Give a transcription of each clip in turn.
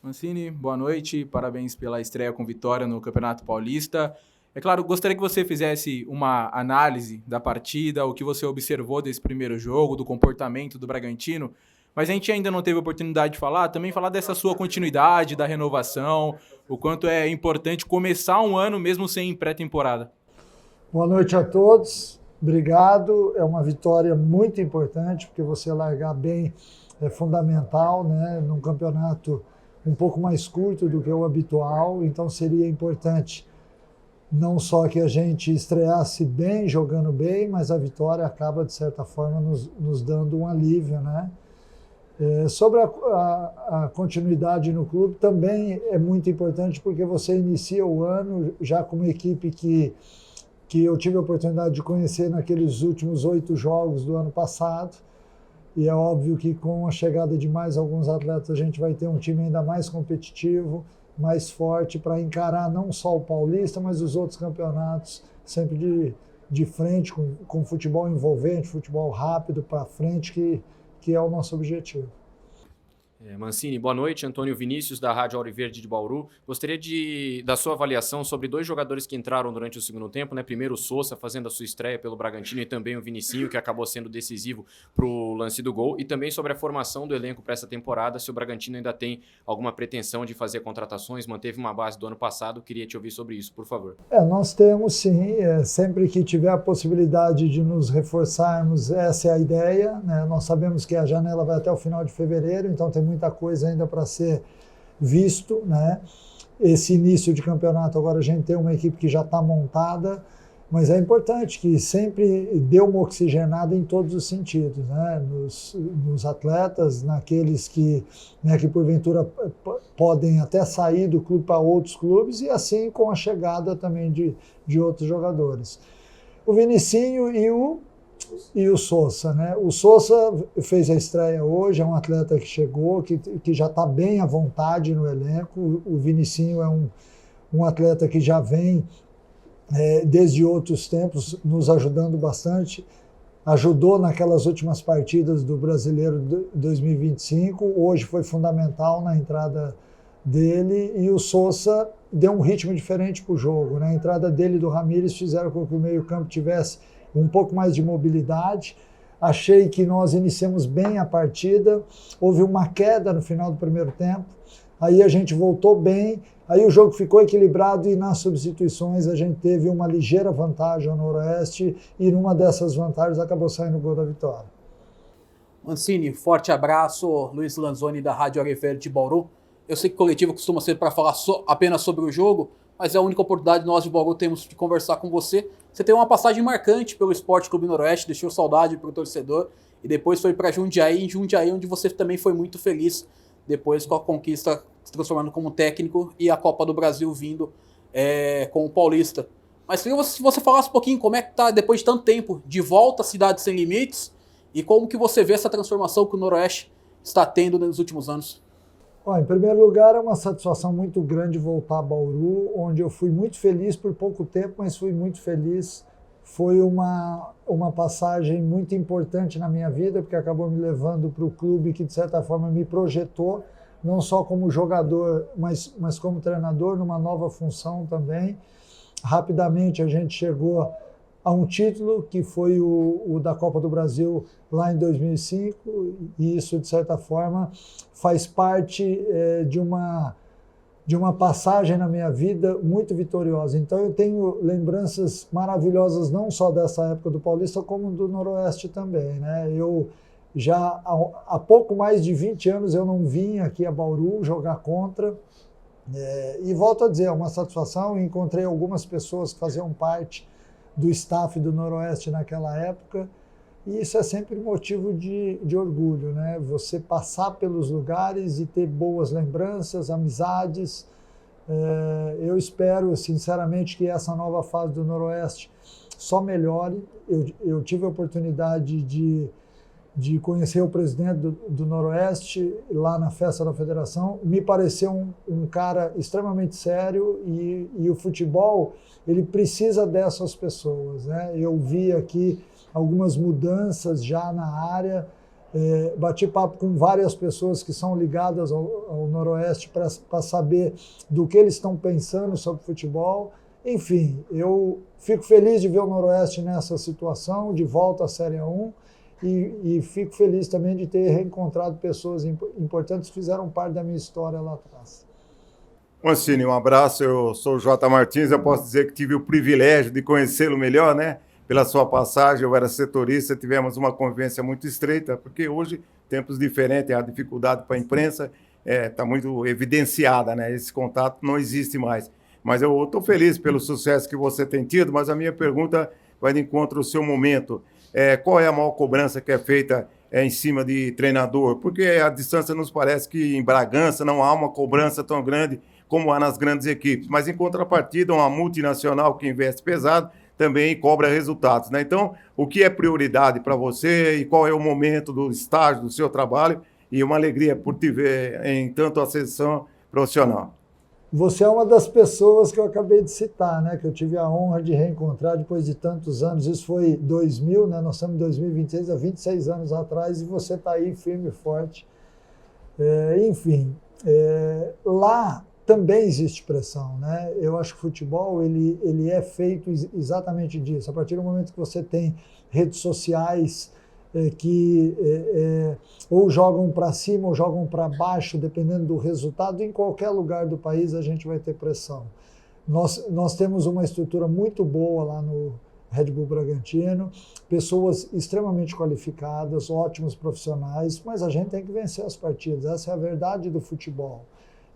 Mancini, boa noite, parabéns pela estreia com vitória no Campeonato Paulista. É claro, gostaria que você fizesse uma análise da partida, o que você observou desse primeiro jogo, do comportamento do Bragantino, mas a gente ainda não teve oportunidade de falar, também falar dessa sua continuidade, da renovação, o quanto é importante começar um ano mesmo sem pré-temporada. Boa noite a todos, obrigado. É uma vitória muito importante, porque você largar bem é fundamental, né? Num campeonato um pouco mais curto do que o habitual, então seria importante não só que a gente estreasse bem, jogando bem, mas a vitória acaba, de certa forma, nos dando um alívio, né? Sobre a continuidade no clube, também é muito importante, porque você inicia o ano já com uma equipe que eu tive a oportunidade de conhecer naqueles últimos 8 jogos do ano passado, e é óbvio que com a chegada de mais alguns atletas a gente vai ter um time ainda mais competitivo, mais forte para encarar não só o Paulista, mas os outros campeonatos, sempre de frente, com futebol envolvente, futebol rápido para frente, que é o nosso objetivo. Mancini, boa noite. Antônio Vinícius, da Rádio Auriverde de Bauru. Gostaria da sua avaliação sobre 2 jogadores que entraram durante o segundo tempo, né? Primeiro o Sousa, fazendo a sua estreia pelo Bragantino, e também o Vinicinho, que acabou sendo decisivo para o lance do gol. E também sobre a formação do elenco para essa temporada, se o Bragantino ainda tem alguma pretensão de fazer contratações, manteve uma base do ano passado. Queria te ouvir sobre isso, por favor. Nós temos sim, sempre que tiver a possibilidade de nos reforçarmos, essa é a ideia, né? Nós sabemos que a janela vai até o final de fevereiro, então tem muita coisa ainda para ser visto, né? Esse início de campeonato, agora a gente tem uma equipe que já está montada, mas é importante que sempre dê uma oxigenada em todos os sentidos, né? Nos atletas, naqueles que porventura podem até sair do clube para outros clubes, e assim com a chegada também de outros jogadores. O Vinicinho e o Sousa, né? O Sousa fez a estreia hoje, é um atleta que chegou, que já está bem à vontade no elenco. O Vinicinho é um atleta que já vem desde outros tempos nos ajudando bastante. Ajudou naquelas últimas partidas do Brasileiro 2025, hoje foi fundamental na entrada dele, e o Sousa deu um ritmo diferente para o jogo, né? A entrada dele e do Ramírez fizeram com que o meio-campo tivesse um pouco mais de mobilidade. Achei que nós iniciamos bem a partida, houve uma queda no final do primeiro tempo, aí a gente voltou bem, aí o jogo ficou equilibrado, e nas substituições a gente teve uma ligeira vantagem ao Noroeste, e numa dessas vantagens acabou saindo o gol da vitória. Mancini, forte abraço. Luiz Lanzoni, da Rádio Auriverde de Bauru. Eu sei que o coletivo costuma ser para falar apenas sobre o jogo, mas é a única oportunidade que nós de Bauru temos de conversar com você. Você tem uma passagem marcante pelo Esporte Clube Noroeste, deixou saudade para o torcedor, e depois foi para Jundiaí, onde você também foi muito feliz, depois com a conquista se transformando como técnico e a Copa do Brasil vindo com o Paulista. Mas queria que você falasse um pouquinho como é que está, depois de tanto tempo, de volta à Cidade Sem Limites, e como que você vê essa transformação que o Noroeste está tendo nos últimos anos. Em primeiro lugar, é uma satisfação muito grande voltar a Bauru, onde eu fui muito feliz por pouco tempo, mas fui muito feliz. Foi uma passagem muito importante na minha vida, porque acabou me levando para o clube que, de certa forma, me projetou, não só como jogador, mas como treinador, numa nova função também. Rapidamente a gente chegou a um título, que foi o da Copa do Brasil lá em 2005, e isso, de certa forma, faz parte de uma passagem na minha vida muito vitoriosa. Então eu tenho lembranças maravilhosas, não só dessa época do Paulista, como do Noroeste também, né? Eu já há pouco mais de 20 anos eu não vim aqui a Bauru jogar contra, e volto a dizer, é uma satisfação. Encontrei algumas pessoas que faziam parte do staff do Noroeste naquela época, e isso é sempre motivo de orgulho, né? Você passar pelos lugares e ter boas lembranças, amizades. Eu espero, sinceramente, que essa nova fase do Noroeste só melhore. Eu tive a oportunidade de conhecer o presidente do Noroeste lá na festa da federação. Me pareceu um cara extremamente sério, e o futebol, ele precisa dessas pessoas, né? Eu vi aqui algumas mudanças já na área, Bati papo com várias pessoas que são ligadas ao Noroeste para saber do que eles estão pensando sobre futebol. Enfim, eu fico feliz de ver o Noroeste nessa situação, de volta à Série A1, e fico feliz também de ter reencontrado pessoas importantes que fizeram parte da minha história lá atrás. Mancini, um abraço. Eu sou o Jota Martins. Eu posso dizer que tive o privilégio de conhecê-lo melhor, né? Pela sua passagem, eu era setorista, tivemos uma convivência muito estreita, porque hoje, tempos diferentes, a dificuldade para a imprensa está muito evidenciada, né? Esse contato não existe mais. Mas eu estou feliz pelo sucesso que você tem tido, mas a minha pergunta vai de encontro ao seu momento. Qual é a maior cobrança que é feita em cima de treinador? Porque a distância nos parece que em Bragança não há uma cobrança tão grande como há nas grandes equipes, mas em contrapartida, uma multinacional que investe pesado também cobra resultados, né? Então, o que é prioridade para você e qual é o momento do estágio do seu trabalho? E uma alegria por te ver em tanto a sessão profissional. Você é uma das pessoas que eu acabei de citar, né? Que eu tive a honra de reencontrar depois de tantos anos. Isso foi 2000, né? Nós estamos em 2026, há 26 anos atrás, e você está aí firme e forte. Enfim, lá também existe pressão, né? Eu acho que o futebol ele é feito exatamente disso. A partir do momento que você tem redes sociais que ou jogam para cima ou jogam para baixo, dependendo do resultado, em qualquer lugar do país a gente vai ter pressão. Nós temos uma estrutura muito boa lá no Red Bull Bragantino, pessoas extremamente qualificadas, ótimos profissionais, mas a gente tem que vencer as partidas. Essa é a verdade do futebol.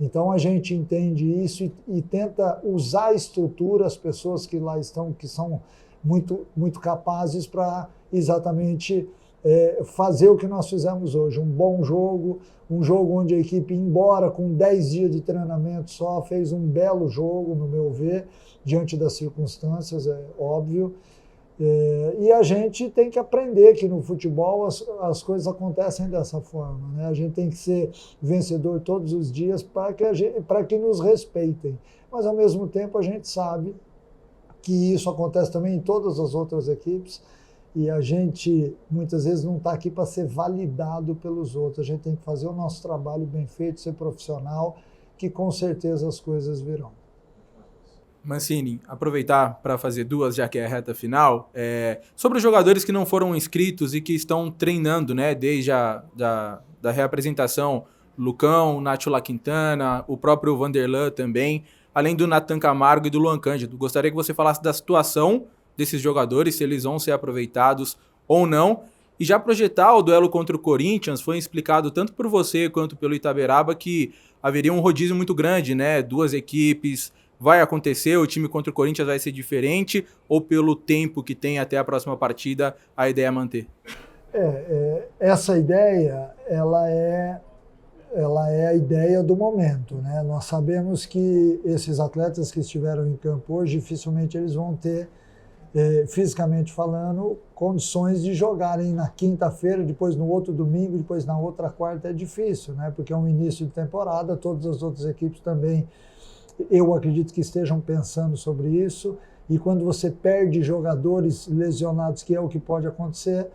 Então a gente entende isso e tenta usar a estrutura, as pessoas que lá estão, que são muito, muito capazes para exatamente fazer o que nós fizemos hoje. Um bom jogo, um jogo onde a equipe, embora com 10 dias de treinamento só, fez um belo jogo, no meu ver, diante das circunstâncias, é óbvio. E a gente tem que aprender que no futebol as coisas acontecem dessa forma, né? A gente tem que ser vencedor todos os dias para que nos respeitem. Mas, ao mesmo tempo, a gente sabe que isso acontece também em todas as outras equipes e a gente, muitas vezes, não está aqui para ser validado pelos outros. A gente tem que fazer o nosso trabalho bem feito, ser profissional, que com certeza as coisas virão. Mancini, aproveitar para fazer duas, já que é a reta final, sobre os jogadores que não foram inscritos e que estão treinando, né, desde da reapresentação, Lucão, Nacho Quintana, o próprio Vanderlan também, além do Nathan Camargo e do Luan Cândido. Gostaria que você falasse da situação desses jogadores, se eles vão ser aproveitados ou não, e já projetar o duelo contra o Corinthians. Foi explicado tanto por você quanto pelo Itaberaba que haveria um rodízio muito grande, né, duas equipes. Vai acontecer, o time contra o Corinthians vai ser diferente, ou pelo tempo que tem até a próxima partida, a ideia é manter? Essa ideia, ela é a ideia do momento, né? Nós sabemos que esses atletas que estiveram em campo hoje, dificilmente eles vão ter, fisicamente falando, condições de jogarem na quinta-feira, depois no outro domingo, depois na outra quarta. É difícil, né? Porque é um início de temporada, todas as outras equipes também, eu acredito que estejam pensando sobre isso, e quando você perde jogadores lesionados, que é o que pode acontecer,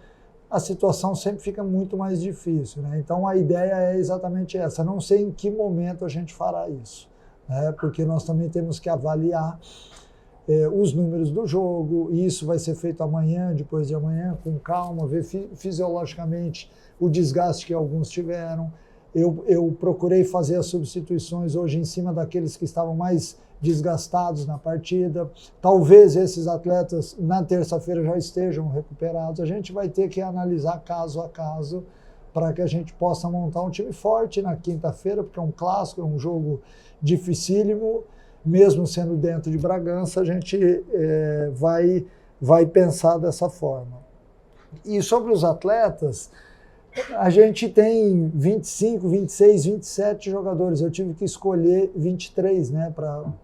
a situação sempre fica muito mais difícil, né? Então a ideia é exatamente essa. Não sei em que momento a gente fará isso, né? Porque nós também temos que avaliar os números do jogo, e isso vai ser feito amanhã, depois de amanhã, com calma, ver fisiologicamente o desgaste que alguns tiveram. Eu procurei fazer as substituições hoje em cima daqueles que estavam mais desgastados na partida. Talvez esses atletas na terça-feira já estejam recuperados. A gente vai ter que analisar caso a caso para que a gente possa montar um time forte na quinta-feira, porque é um clássico, é um jogo dificílimo. Mesmo sendo dentro de Bragança, a gente vai pensar dessa forma. E sobre os atletas, a gente tem 25, 26, 27 jogadores. Eu tive que escolher 23, né,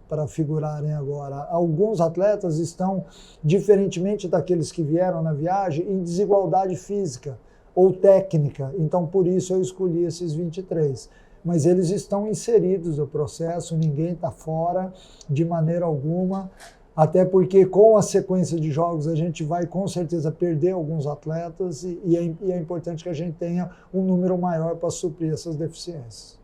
para figurarem agora. Alguns atletas estão, diferentemente daqueles que vieram na viagem, em desigualdade física ou técnica. Então, por isso eu escolhi esses 23. Mas eles estão inseridos no processo, ninguém está fora de maneira alguma. até porque com a sequência de jogos a gente vai com certeza perder alguns atletas e é importante que a gente tenha um número maior para suprir essas deficiências.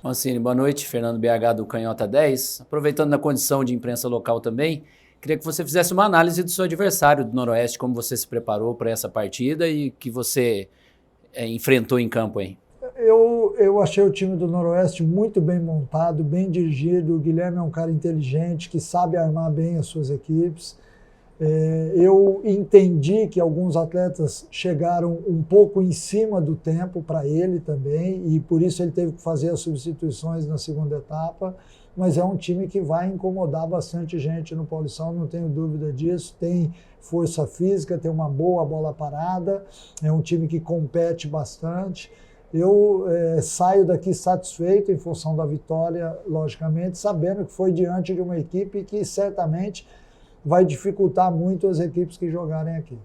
Mancini, boa noite. Fernando BH do Canhota 10. Aproveitando da condição de imprensa local também, queria que você fizesse uma análise do seu adversário do Noroeste, como você se preparou para essa partida e que você enfrentou em campo aí. Eu achei o time do Noroeste muito bem montado, bem dirigido. O Guilherme é um cara inteligente, que sabe armar bem as suas equipes. Eu entendi que alguns atletas chegaram um pouco em cima do tempo para ele também, e por isso ele teve que fazer as substituições na segunda etapa, mas é um time que vai incomodar bastante gente no Paulistão, não tenho dúvida disso. Tem força física, tem uma boa bola parada, é um time que compete bastante. Eu saio daqui satisfeito em função da vitória, logicamente, sabendo que foi diante de uma equipe que certamente vai dificultar muito as equipes que jogarem aqui.